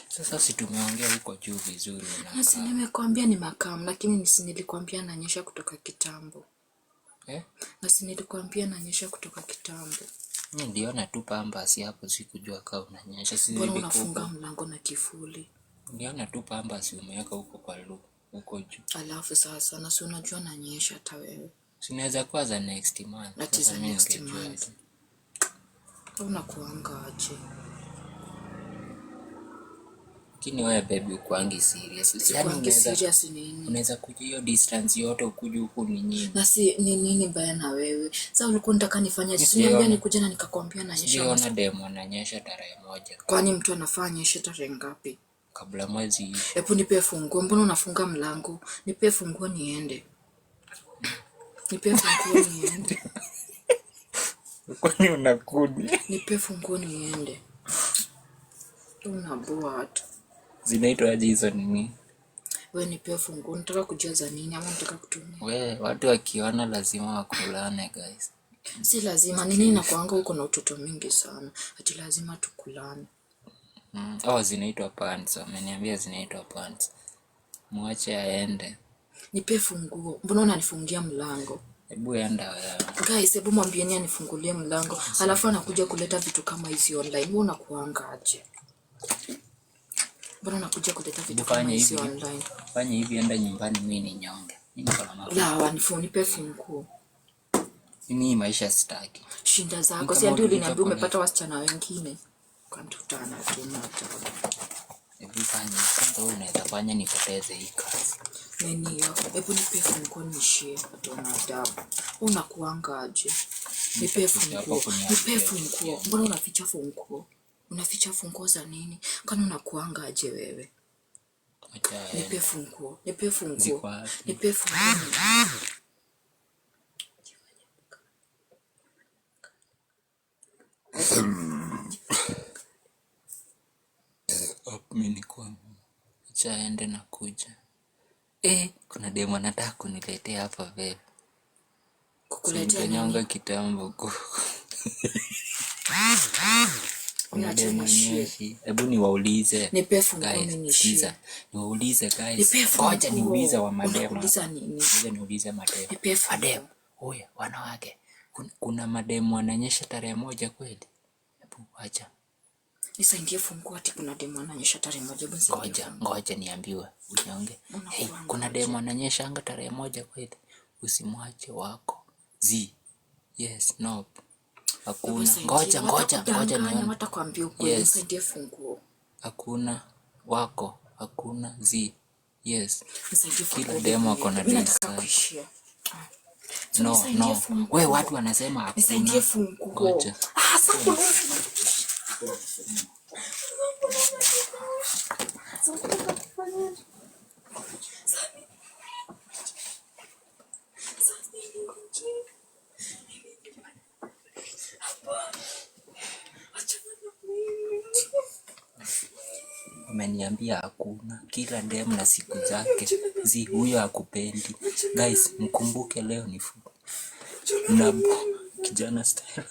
Sasa si tumeongea huko juu vizuri na si nimekwambia ni makamu, lakini nilikwambia nanyesha kutoka kitambo. Na si nilikwambia nanyesha kutoka kitambo. Niliona tu Pampers hapo, sikujua kama unanyesha. Si mbona unafunga mlango na kifuli? Niliona tu Pampers umeweka huko kwa huko juu. Alafu sasa na si unajua nanyesha hata wewe. Sinaweza kuwa za next month. That is next month. Unakuanga aje? Lakini wewe baby ukuangi serious. Yaani serious nini? Unaweza kuja hiyo distance yote ukuje huku ni nini? Na si nini baya na wewe? Sasa ulikuwa unataka nifanye niambia nikuja na nikakwambia nanyesha. Siona demo ananyesha tarehe 1. Kwani mtu anafanya nyesha tarehe ngapi? Kabla mwezi ishe. Hebu nipe funguo. Mbona unafunga mlango? Nipe funguo niende. Nipe funguo niende. Kwani unakudi? Nipe funguo niende. Unaboa tu. Zinaitwa aje hizo nini? Wewe nipe funguo. Unataka kujaza nini ama unataka kutumia? Wewe watu wakiona lazima wakulane guys. Si lazima. Nini nakuanga huko na utoto mingi sana. Ati lazima tukulane. Zinaitwa pants. Ameniambia zinaitwa pants. Mwache aende. Nipe funguo. Mbona unanifungia mlango? Hebu enda wewe. Guys, hebu mwambieni anifungulie mlango. Alafu anakuja kuleta vitu kama hizi online. Wewe unakuanga aje? Mbona unakuja kuleta vitu kama hizi online? Fanya hivi, enda nyumbani, mimi ni nyonge. Mimi niko na mambo. La, nipe funguo. Mimi maisha sitaki. Shinda zako. Si ndio uliniambia umepata wasichana wengine? Kantutana tu na tabu. Hebu fanya sasa, unaweza fanya nipoteze hii kazi. Nini hiyo? Hebu nipe funguo nishie. Atona adabu. Unakuanga aje? Nipe funguo. Nipe funguo. Mbona unaficha funguo? Unaficha funguo za nini? Kwani unakuanga aje wewe? Nipe funguo. Nipe funguo. Nipe funguo. Mimi niko chaende na kuja. Kuna demo nataka kuniletea hapa babe. Kukuletea nyonga kitambo huko. Unajenishi. Hebu niwaulize. Nipe funguo nishie. Niwaulize guys. Ngoja niulize wa mademo. Unakuuliza nini? Niulize mademo. Nipe funguo. Oya, wanawake. Kuna mademo wananyesha tarehe 1 kweli? Hebu acha. Nisaidie funguo ati kuna demo ananyesha tarehe 1. Ngoja niambiwe unyonge. Kuna demo ananyesha anga tarehe 1 kweli? Usimwache wako. Yes, no. Hakuna. Ngoja nione. Watakwambia ukweli, nisaidie funguo. Hakuna wako, hakuna yes. Nisaidie funguo. Kila demo ako na destiny. No. Wewe watu wanasema hakuna. Nisaidie funguo. Ngoja. Ameniambia hakuna. Kila demu na siku zake. Huyo hakupendi. Guys, mkumbuke leo ni Nabo kijana style.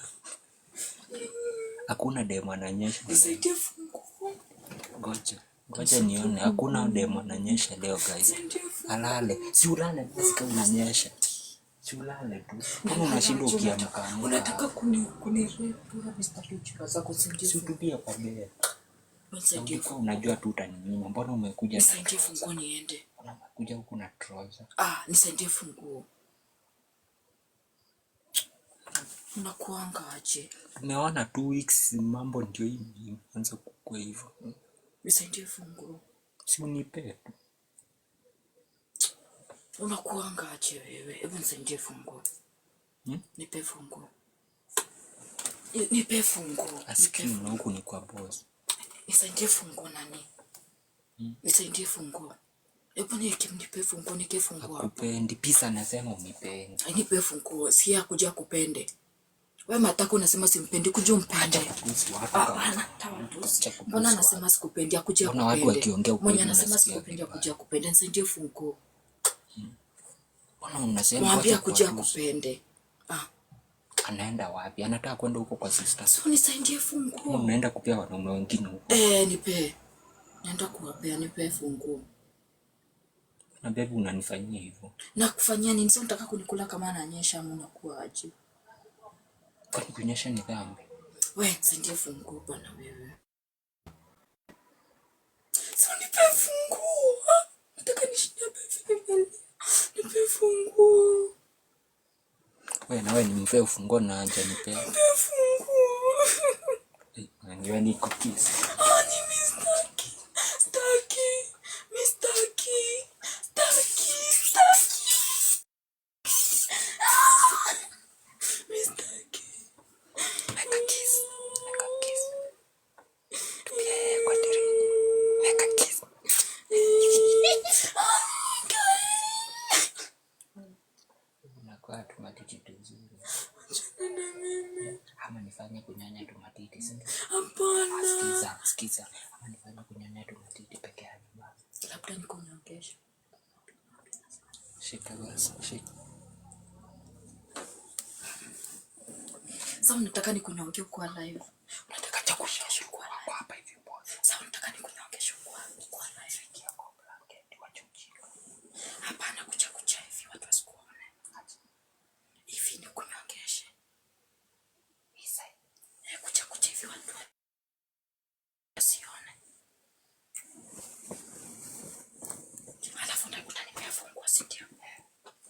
Hakuna demo ananyesha. Nisaidie funguo. Ngoja nione. Hakuna demo ananyesha leo guys. Alale. Si ulale basi kama unanyesha. Si ulale tu. Kama unashindwa ukiamka. Unataka kunirepu na mistari zako zinje. Si utupia kwa bed. Unajua tu utaninyima. Mbona umekuja? Nisaidie funguo niende. Unakuja huku na trouser. Nisaidie funguo. Unakuanga aje? Tumeona 2 weeks mambo ndio hivi. Anza kukua hivyo. Nisaidie funguo. Si unipe. Unakuanga aje wewe? Hebu nisaidie funguo. Nipe funguo. Nipe funguo. Asikini na huku ni kwa boss. Nisaidie funguo nani? Nisaidie funguo. Hebu nipe funguo, nike funguo. Hakupendi. Pisa anasema unipendi. Nipe funguo. Si ya kuja kupende. Wewe matako unasema simpendi, kuja umpende. Mbona anasema sikupendi, akuja kupende. Watu wakiongea ukweli. Mwenye anasema sikupendi, akuja kupende. Nisaidie funguo. Mbona unasema mwambie akuja kupende. Anaenda wapi? Anataka kwenda huko kwa sister. So nisaidie funguo. Unaenda kupea wanaume wengine huko. Nipe. Naenda kuwapea, nipe funguo. Na baby unanifanyia hivyo. Na kufanyia nini? Sio unataka kunikula kama ananyesha ama unakuwa aje? Kwa kunyesha ni dhambi. Wewe nisaidie funguo bwana wewe. So nipe funguo. Nataka nishinde baby. Nipe funguo. Wewe na wewe nimpe ufunguo na aje nipe. Nipe funguo. Anajua niko kiss. Ama nifanye kunyanya tu matiti, si ndio? Hapana. Sikiza. Ama nifanye kunyanya tu matiti peke yake basi. Labda nikunyongesha. Shika basi, shika. Sasa unataka nikunyonge kwa live. Unataka chakushasha kwa hapa hivi boss. Sasa unataka nikunyongesha kwa live kia kwa blanket wachukika. Hapana kucha hivi watu wasikuone. Hivi ni kunyongesha. Isa. Kucha hivi watu wasione. Alafu ndakuta nimefungwa sindio?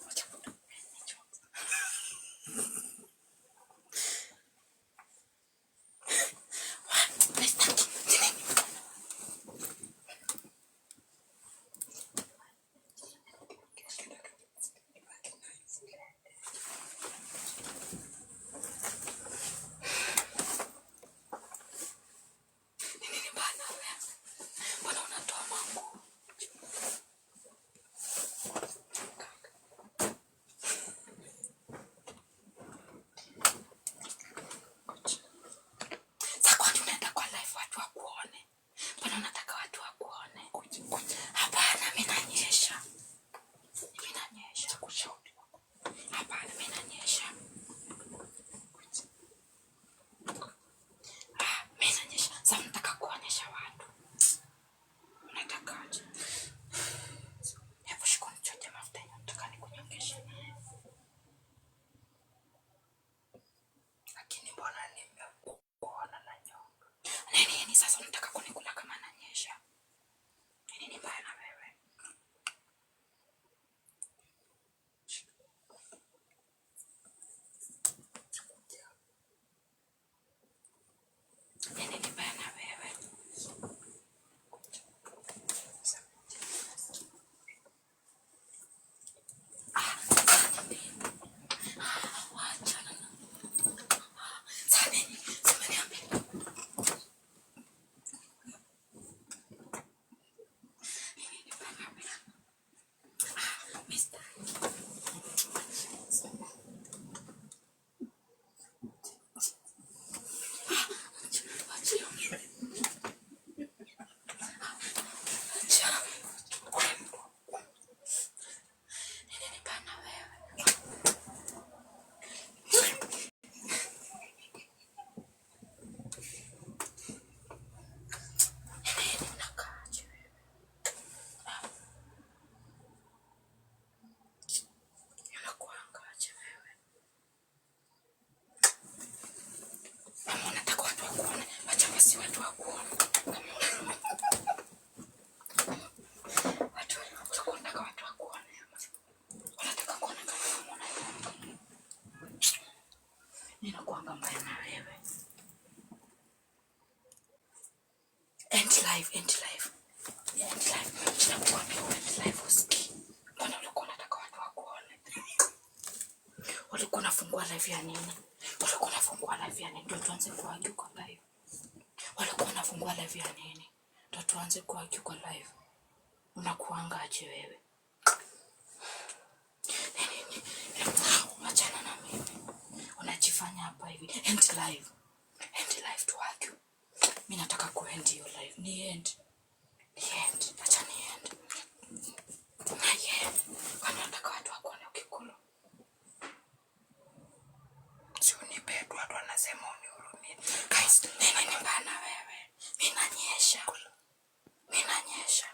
Wacha kutoka. Sasa unataka kunikula kama ananyesha. Nini mbaya na wewe? Nini mbaya na wewe? End life. Tunakuambia end life usikii. Mbona ulikuwa unataka watu wakuone? Walikuwa nafungua live ya nini? Ndio tuanze kuargue kwa live. Walikuwa nafungua live ya nini? Ndio tuanze kuargue kwa live. Unakuangaje wewe? Achana na mimi. Unajifanya hapa hivi. End live to argue. Mimi nataka kuend hiyo live. Ni end. Acha ni end. Kwani nataka watu wakuone ukikula. Sioni Nini bana wewe? Minanyesha. Minanyesha.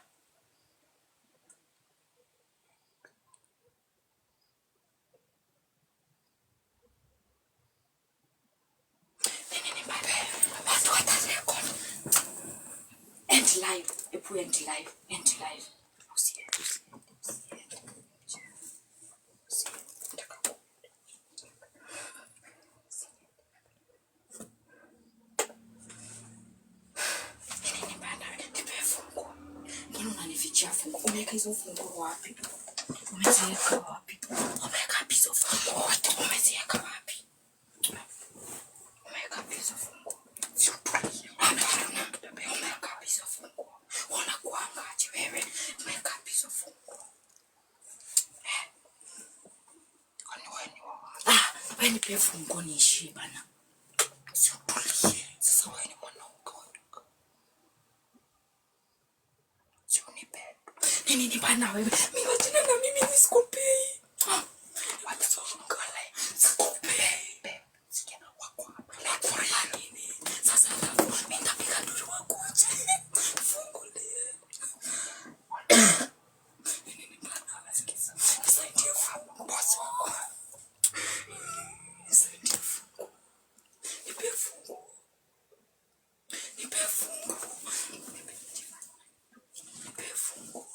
Nini bana wewe? Watu watarekodi. End live. Epu end live. End live. Usiye. Unanifichia fungu. Umeweka hizo fungu wapi? Umeziweka wapi? Umeweka hizo fungu wapi? Umeziweka wapi? Umeweka hizo fungu. Umeweka hizo fungu. Unakuangaje wewe? Umeweka hizo fungu. Kwani wewe ni wapi? Wewe nipe fungu niishi bana. Sasa wewe ni mwanaume. Nini bana wewe? Mimi wachana na mimi nisikupei. Wacha sokole. Sikupei. Sikia wako hapa. Kwa nini? Sasa mimi nitapiga nduru wakuje. Fungulie. Nini bana nasikiza. Saidia fungu boss wako. Saidia fungu. Nipe fungu. Nipe fungu. Nipe fungu.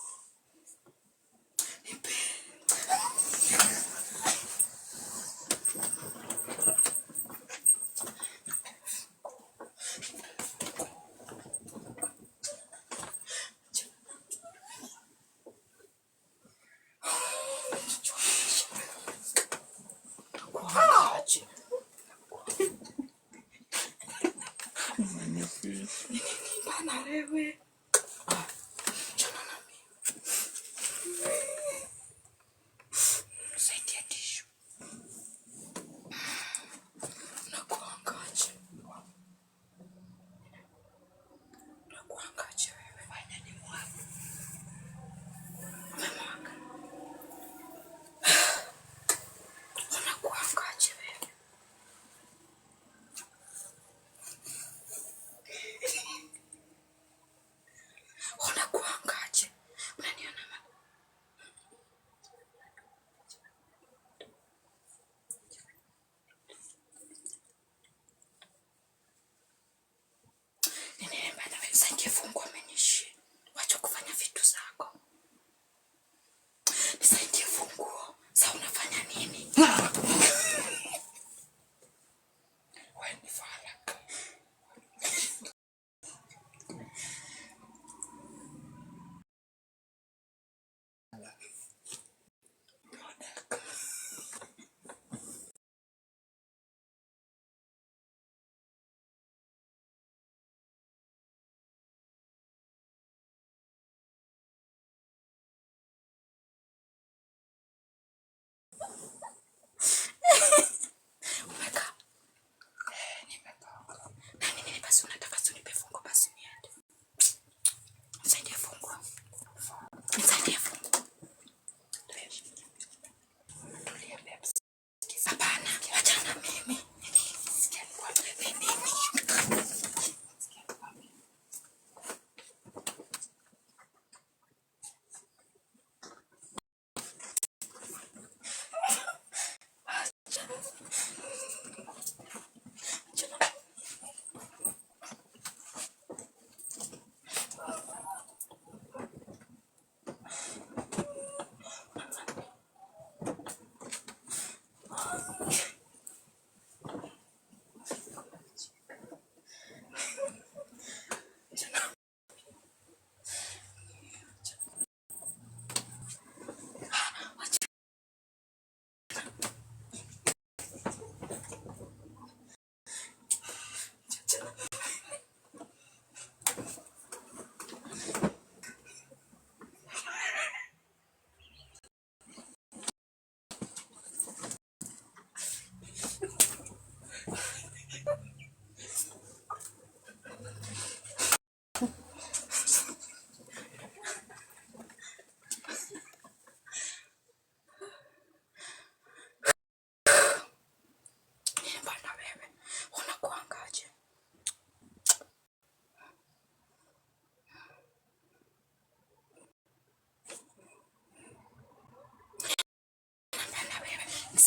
Bana wewe. Chana na mimi. Saidia tishu. Nakuangaje? Nakuangaje wewe? Fanya ni mwangu. Umemwaga. Unakuangaje wewe? Unakuangaje? Unaniona mama? Nini bana wewe? Saidia fungu amenishi. Wacha kufanya vitu zako. Nisaidie funguo. Sasa unafanya nini? Wewe ni fala.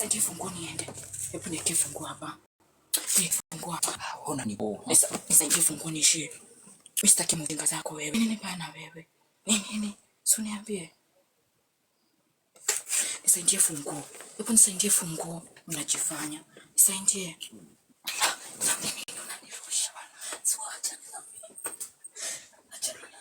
Nisaidie funguo niende. Hebu niweke funguo hapa. Funguo hapa. Ona ni bo. Nisaidie funguo niishie. Mimi sitaki mjinga zako wewe. Nini bana wewe? Nini? Si uniambie. Nisaidie funguo. Hebu nisaidie funguo. Unajifanya. Nisaidie. Na mimi unanirusha bana. Siwacha na mimi. Acha na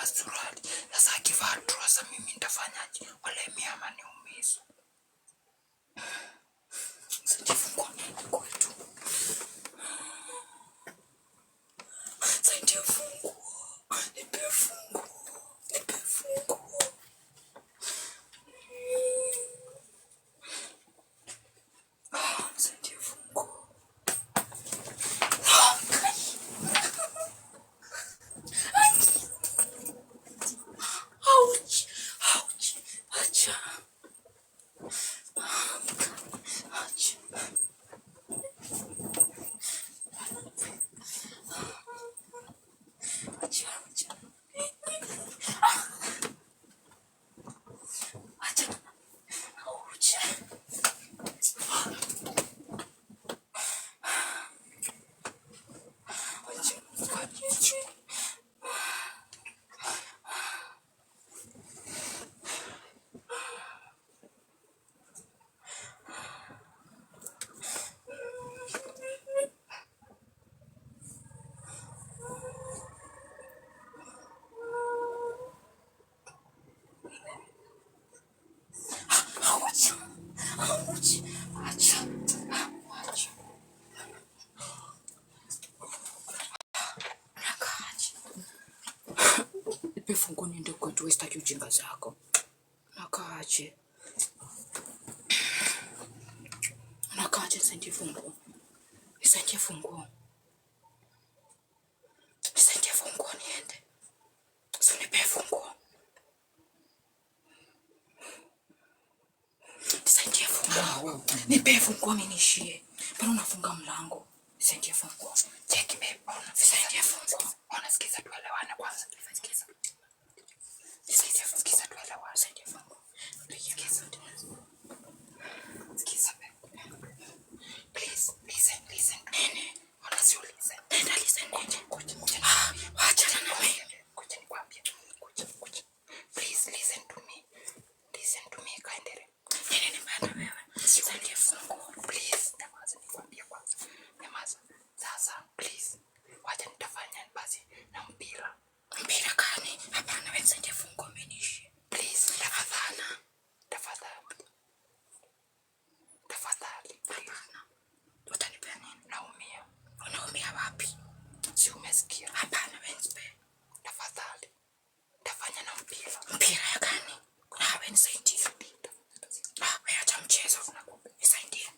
suruali. Sasa akivaa trouser mimi nitafanyaje? Wala mimi ama niumize. Sijifungua kwetu. Saidia funguo. Nipe funguo. Nipe funguo. Saidia funguo. Ouch. Acha. Nipe funguo niende kwetu, sitaki ujinga zako. Nakaaje? Nisaidie funguo. Nisaidie funguo. Nisaidie funguo niende. So nipe funguo. Nisaidie funguo. Nipe funguo niishie. Bado unafunga mlango. Nisaidie funguo. Cheki babe. Nisaidie funguo. Unasikiza tuelewane kwanza. Sikiza. Nisaidie funguo. Sikiza tuelewane. Nisaidie funguo. Sikiza babe. Please, listen. Nene. Honestly, listen. Nenda listen. Kuja. Acha na mimi. Kuja nikwambie. Kuja. Please listen to me. Listen to me kindly. Nene bana wewe. Nisaidie funguo. Please. Nyamaza nikwambie kwanza. Nyamaza. Sasa please. Wacha nitafanya basi na mpira. Mpira gani? Hapana wewe nisaidie funguo menishi. Please, tafadhali. Hapana. Utanipea nini? Naumia. Unaumia wapi? Si umesikia? Hapana wewe nipe. Tafadhali. Tafanya na mpira. Mpira ya gani? Wewe nisaidie. Wewe acha mchezo. Nisaidie.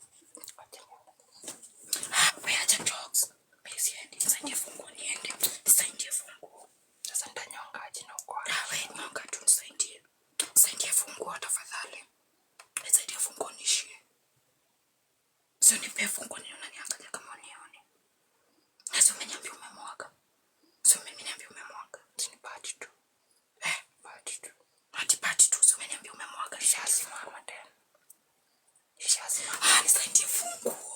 Wewe acha jokes. Nisaidie funguo niende. Nisaidie funguo. Sasa nitanyongaje na uko? Wewe nyonga tu nisaidie. Nisaidie funguo tafadhali. Nisaidie funguo nishie. Sio nipe funguo ni unaniangalia kama unione. Sasa umeniambia umemwaga. Sio mimi niambia umemwaga. Ni party tu. Party tu. Hadi party tu. Sio umeniambia umemwaga. Nishasimama tena. Nisaidie funguo.